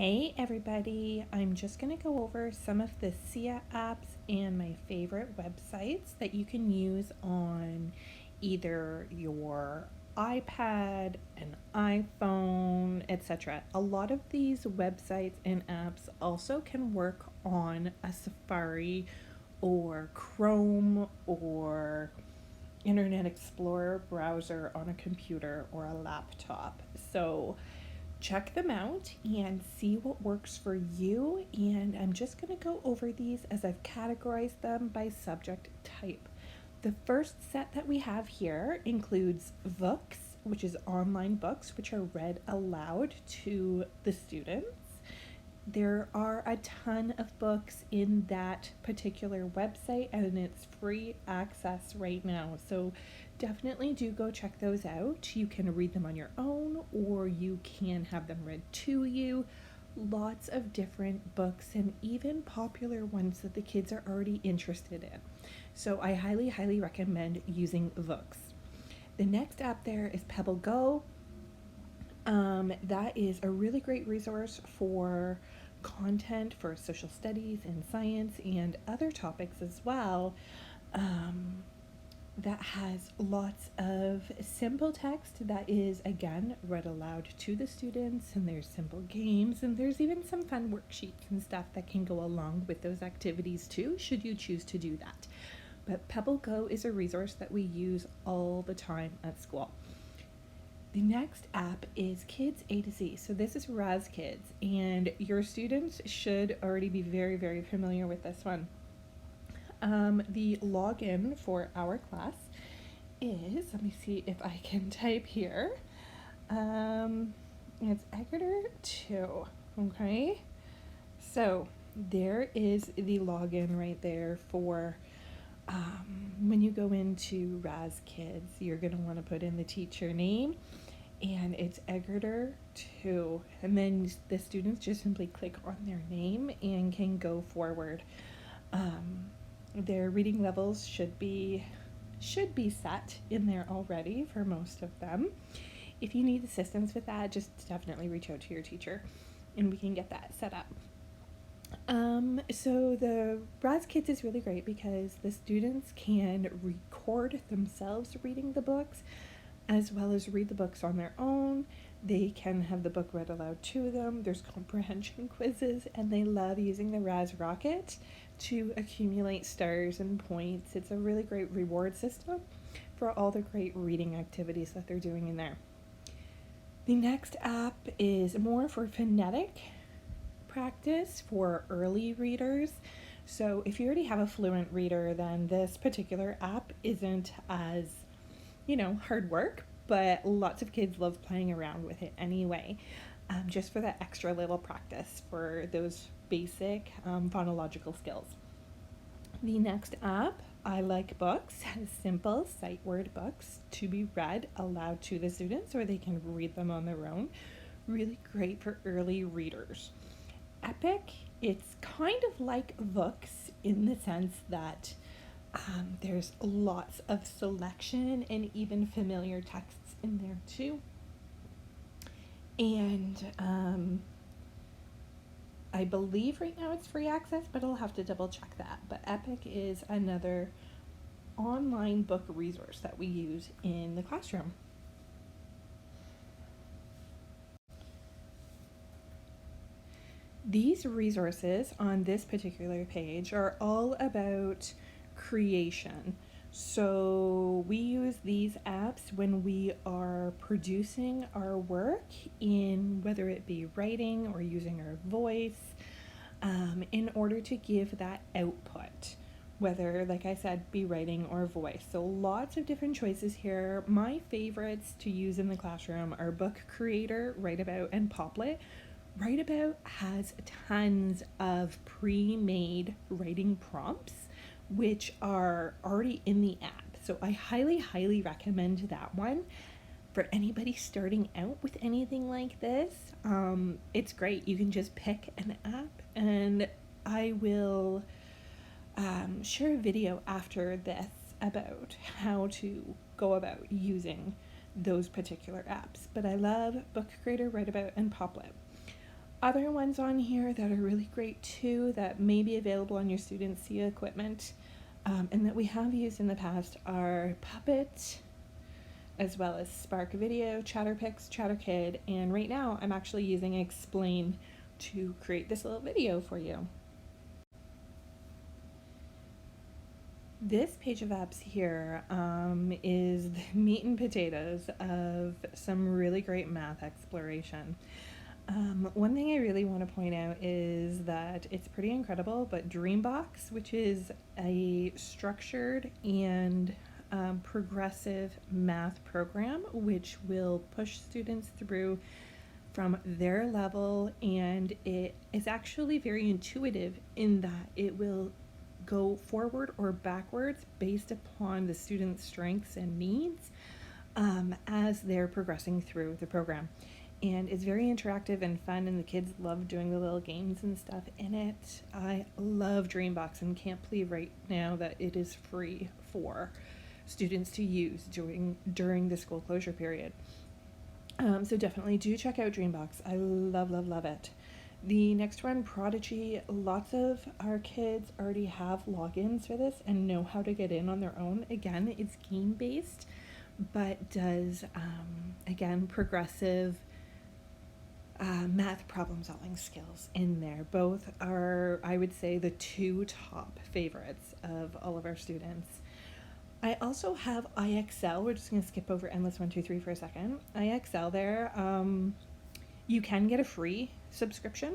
Hey everybody, I'm just going to go over some of the SIA apps and my favorite websites that you can use on either your iPad, an iPhone, etc. A lot of these websites and apps also can work on a Safari or Chrome or Internet Explorer browser on a computer or a laptop. So check them out and see what works for you. And I'm just going to go over these as I've categorized them by subject type. The first set that we have here includes Books, which is online books which are read aloud to the students. There are a ton of books in that particular website and it's free access right now. So definitely do go check those out. You can read them on your own or you can have them read to you. Lots of different books and even popular ones that the kids are already interested in. So I highly recommend using books. The next app there is Pebble Go. That is a really great resource for content for social studies and science and other topics as well. That has lots of simple text that is again read aloud to the students, and there's simple games, and there's even some fun worksheets and stuff that can go along with those activities too, should you choose to do that. But Pebble Go is a resource that we use all the time at school. The next app is Kids A to Z. So this is Raz Kids, and your students should already be very familiar with this one. The login for our class is, let me see if I can type here. It's Eggerter 2, okay? So there is the login right there for when you go into Raz Kids, you're going to want to put in the teacher name, and it's Eggerter 2. And then the students just simply click on their name and can go forward. Their reading levels should be set in there already for most of them. If you need assistance with that, just definitely reach out to your teacher and we can get that set up. So the Raz Kids is really great because the students can record themselves reading the books as well as read the books on their own. They can have the book read aloud to them. There's comprehension quizzes, and they love using the Raz Rocket to accumulate stars and points. It's a really great reward system for all the great reading activities that they're doing in there. The next app is more for phonetic practice for early readers. So if you already have a fluent reader, then this particular app isn't as, hard work, but lots of kids love playing around with it anyway, just for that extra little practice for those basic phonological skills. The next app, I Like Books, has simple sight word books to be read aloud to the students or they can read them on their own. Really great for early readers. Epic, it's kind of like books in the sense that there's lots of selection and even familiar texts in there too. And I believe right now it's free access, but I'll have to double check that. But Epic is another online book resource that we use in the classroom. These resources on this particular page are all about creation. So we use these apps when we are producing our work in whether it be writing or using our voice, in order to give that output, whether, like I said, be writing or voice. So lots of different choices here. My favorites to use in the classroom are Book Creator, Write-About, and Poplet. Write-About has tons of pre-made writing prompts which are already in the app. So I highly recommend that one for anybody starting out with anything like this. It's great. You can just pick an app, and I will share a video after this about how to go about using those particular apps. But I love Book Creator, Write-About, and Poplet. Other ones on here that are really great too that may be available on your students' SIA equipment and that we have used in the past are Puppet, as well as Spark Video, ChatterPix, ChatterKid, and right now I'm actually using Explain to create this little video for you. This page of apps here is the meat and potatoes of some really great math exploration. One thing I really want to point out is that it's pretty incredible, but Dreambox, which is a structured and progressive math program, which will push students through from their level, and it is actually very intuitive in that it will go forward or backwards based upon the student's strengths and needs as they're progressing through the program. And it's very interactive and fun, and the kids love doing the little games and stuff in it. I love Dreambox and can't believe right now that it is free for students to use during the school closure period. So definitely do check out Dreambox. I love it. The next one, Prodigy. Lots of our kids already have logins for this and know how to get in on their own. Again, it's game based, but does, again, progressive math problem solving skills in there. Both are, I would say, the two top favorites of all of our students. I also have IXL. We're just going to skip over Endless 1, 2, 3 for a second. IXL there, you can get a free subscription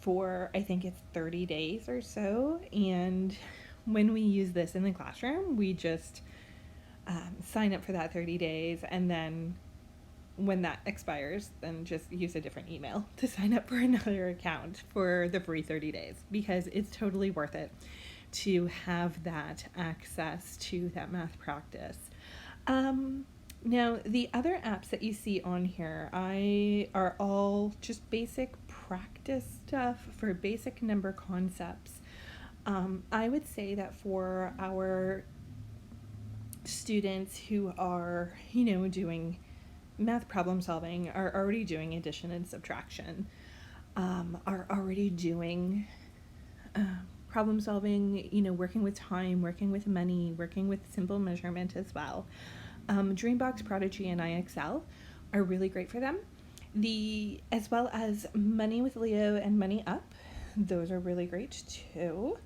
for, I think it's 30 days or so. And when we use this in the classroom, we just sign up for that 30 days, and then when that expires, then just use a different email to sign up for another account for the free 30 days, because it's totally worth it to have that access to that math practice. Now, the other apps that you see on here are all just basic practice stuff for basic number concepts. I would say that for our students who are, doing math problem solving, are already doing addition and subtraction, are already doing problem solving, working with time, working with money, working with simple measurement as well. Dreambox, Prodigy, and IXL are really great for them. As well as Money with Leo and Money Up, those are really great too.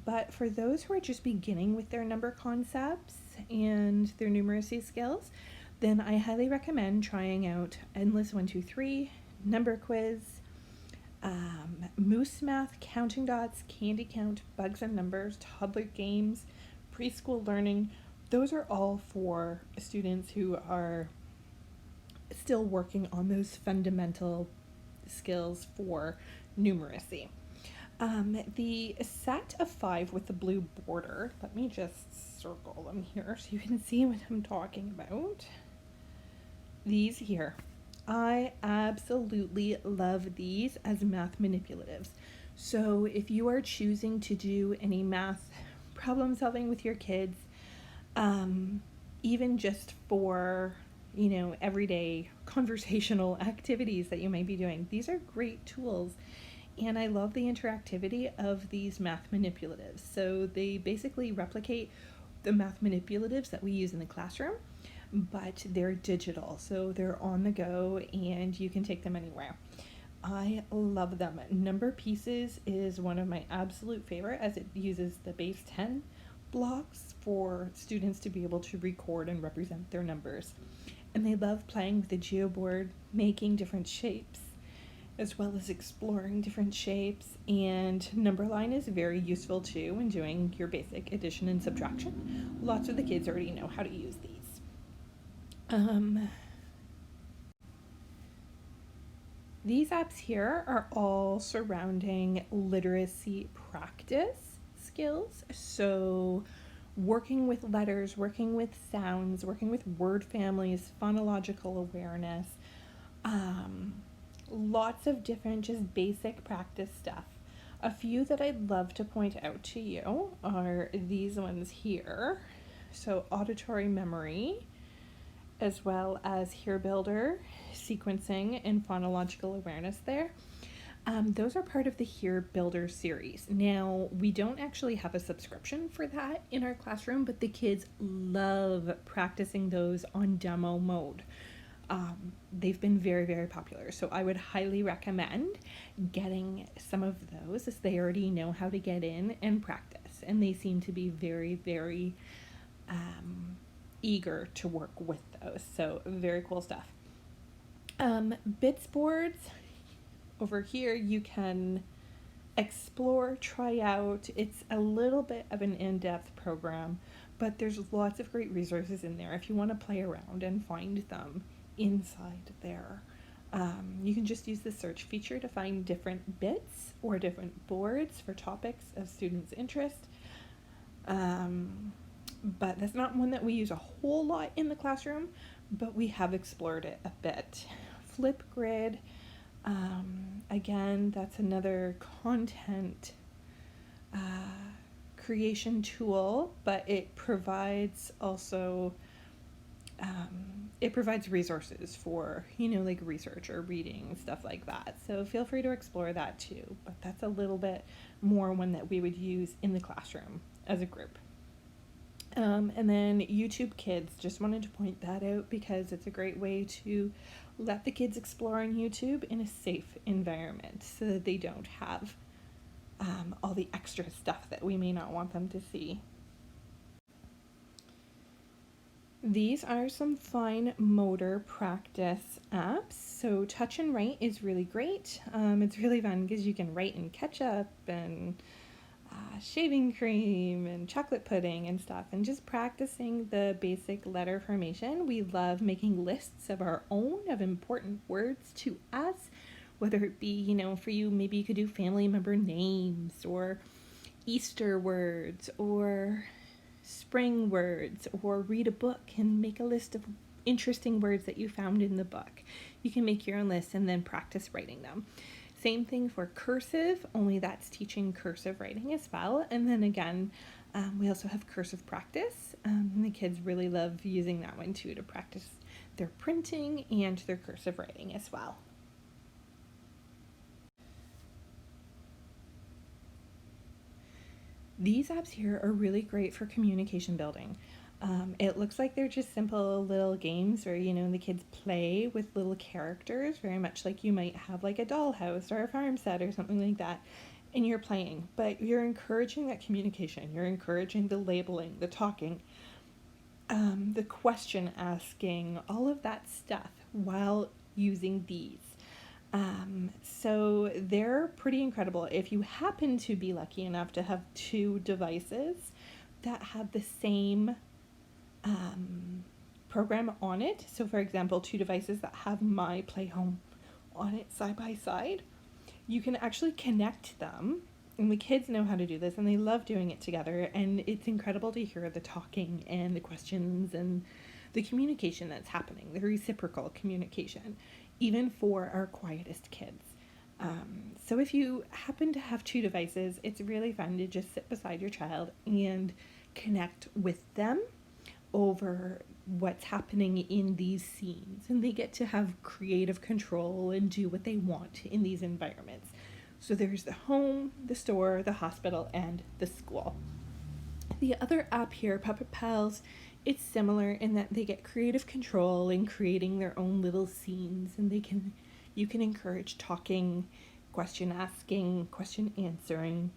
But for those who are just beginning with their number concepts and their numeracy skills, then I highly recommend trying out Endless 1, 2, 3, Number Quiz, Moose Math, Counting Dots, Candy Count, Bugs and Numbers, Toddler Games, Preschool Learning. Those are all for students who are still working on those fundamental skills for numeracy. The set of 5 with the blue border, let me just circle them here so you can see what I'm talking about. These here, I absolutely love these as math manipulatives. So if you are choosing to do any math problem solving with your kids, even just for, everyday conversational activities that you might be doing, these are great tools. And I love the interactivity of these math manipulatives. So they basically replicate the math manipulatives that we use in the classroom, but they're digital, so they're on the go and you can take them anywhere. I love them. Number Pieces is one of my absolute favorite, as it uses the base 10 blocks for students to be able to record and represent their numbers. And they love playing with the geoboard, making different shapes, as well as exploring different shapes. And Numberline is very useful too when doing your basic addition and subtraction. Lots of the kids already know how to use these. These apps here are all surrounding literacy practice skills. So working with letters, working with sounds, working with word families, phonological awareness, lots of different just basic practice stuff. A few that I'd love to point out to you are these ones here. So auditory memory, as well as Hear Builder, sequencing, and phonological awareness there. Those are part of the Hear Builder series. Now, we don't actually have a subscription for that in our classroom, but the kids love practicing those on demo mode. They've been very, very popular. So I would highly recommend getting some of those, as they already know how to get in and practice. And they seem to be very, very eager to work with those. So very cool stuff. Bits boards. Over here, you can explore, try out. It's a little bit of an in-depth program, but there's lots of great resources in there if you want to play around and find them inside there. You can just use the search feature to find different bits or different boards for topics of students' interest. But that's not one that we use a whole lot in the classroom, but we have explored it a bit. Flipgrid. Again, that's another content creation tool, but it provides also it provides resources for, like research or reading, stuff like that. So feel free to explore that too, but that's a little bit more one that we would use in the classroom as a group. And then YouTube Kids, just wanted to point that out because it's a great way to let the kids explore on YouTube in a safe environment so that they don't have all the extra stuff that we may not want them to see. These are some fine motor practice apps. So Touch and Write is really great. It's really fun because you can write in ketchup and shaving cream and chocolate pudding and stuff, and just practicing the basic letter formation. We love making lists of our own of important words to us, whether it be, for you, maybe you could do family member names or Easter words or spring words, or read a book and make a list of interesting words that you found in the book. You can make your own lists and then practice writing them. Same thing for cursive, only that's teaching cursive writing as well. And then again, we also have cursive practice. And the kids really love using that one too to practice their printing and their cursive writing as well. These apps here are really great for communication building. It looks like they're just simple little games where, the kids play with little characters, very much like you might have like a dollhouse or a farm set or something like that, and you're playing. But you're encouraging that communication. You're encouraging the labeling, the talking, the question asking, all of that stuff while using these. So they're pretty incredible. If you happen to be lucky enough to have two devices that have the same program on it, so for example, two devices that have My Playhome on it side by side, you can actually connect them, and the kids know how to do this and they love doing it together, and it's incredible to hear the talking and the questions and the communication that's happening, the reciprocal communication, even for our quietest kids. So if you happen to have two devices, it's really fun to just sit beside your child and connect with them over what's happening in these scenes, and they get to have creative control and do what they want in these environments. So there's the home, the store, the hospital, and the school. The other app here, Puppet Pals, it's similar in that they get creative control in creating their own little scenes, and you can encourage talking, question asking, question answering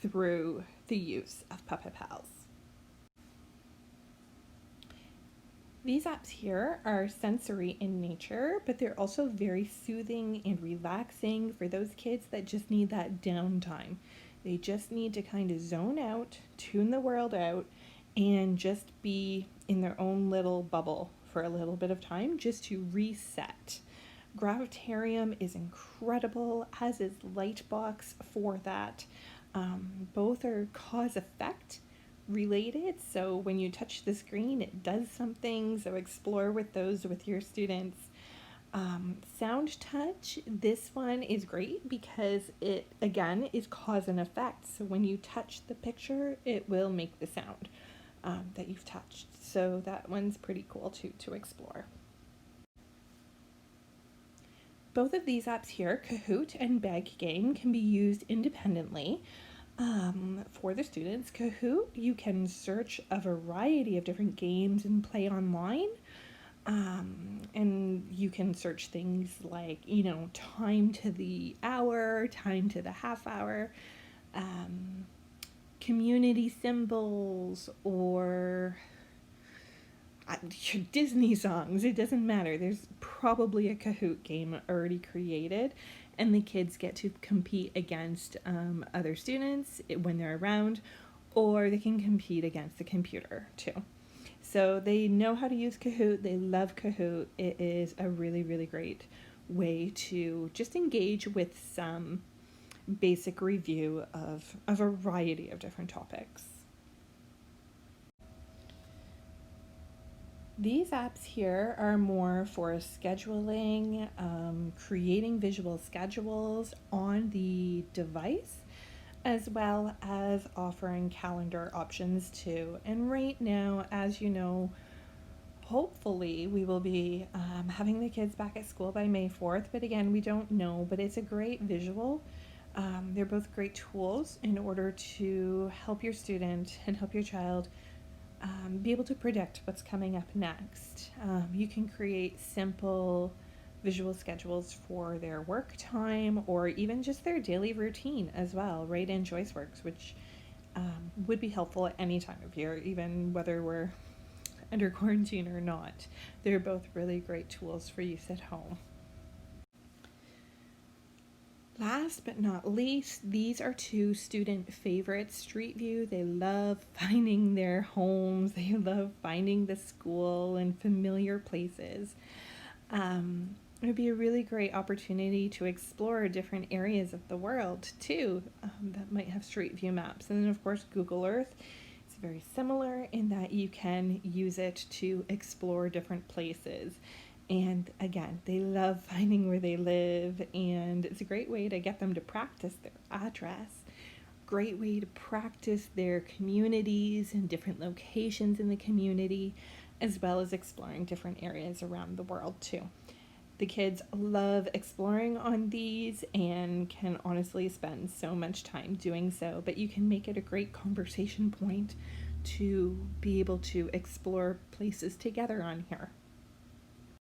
through the use of Puppet Pals. These apps here are sensory in nature, but they're also very soothing and relaxing for those kids that just need that downtime. They just need to kind of zone out, tune the world out, and just be in their own little bubble for a little bit of time just to reset. Gravitarium is incredible, as is Lightbox for that. Both are cause-effect related, so when you touch the screen it does something, so explore with those with your students. Sound touch, this one is great because it again is cause and effect, so when you touch the picture it will make the sound. that you've touched. So that one's pretty cool to explore. Both of these apps here, Kahoot and Bag Game, can be used independently. For the students, Kahoot, you can search a variety of different games and play online. And you can search things like, time to the hour, time to the half hour, community symbols, or Disney songs. It doesn't matter. There's probably a Kahoot game already created, and the kids get to compete against other students when they're around, or they can compete against the computer too. So they know how to use Kahoot. They love Kahoot. It is a really, really great way to just engage with some basic review of a variety of different topics. These apps here are more for scheduling, creating visual schedules on the device, as well as offering calendar options too. And right now, as you know, hopefully we will be having the kids back at school by May 4th, but again, we don't know, but it's a great visual. They're both great tools in order to help your student and help your child be able to predict what's coming up next. You can create simple visual schedules for their work time or even just their daily routine as well, right in ChoiceWorks, which would be helpful at any time of year, even whether we're under quarantine or not. They're both really great tools for use at home. Last but not least, these are two student favorites. Street View, they love finding their homes, they love finding the school and familiar places. It would be a really great opportunity to explore different areas of the world too that might have Street View maps. And then, of course, Google Earth. It's very similar in that you can use it to explore different places. And again, they love finding where they live, and it's a great way to get them to practice their address. Great way to practice their communities and different locations in the community, as well as exploring different areas around the world too. The kids love exploring on these and can honestly spend so much time doing so, but you can make it a great conversation point to be able to explore places together on here.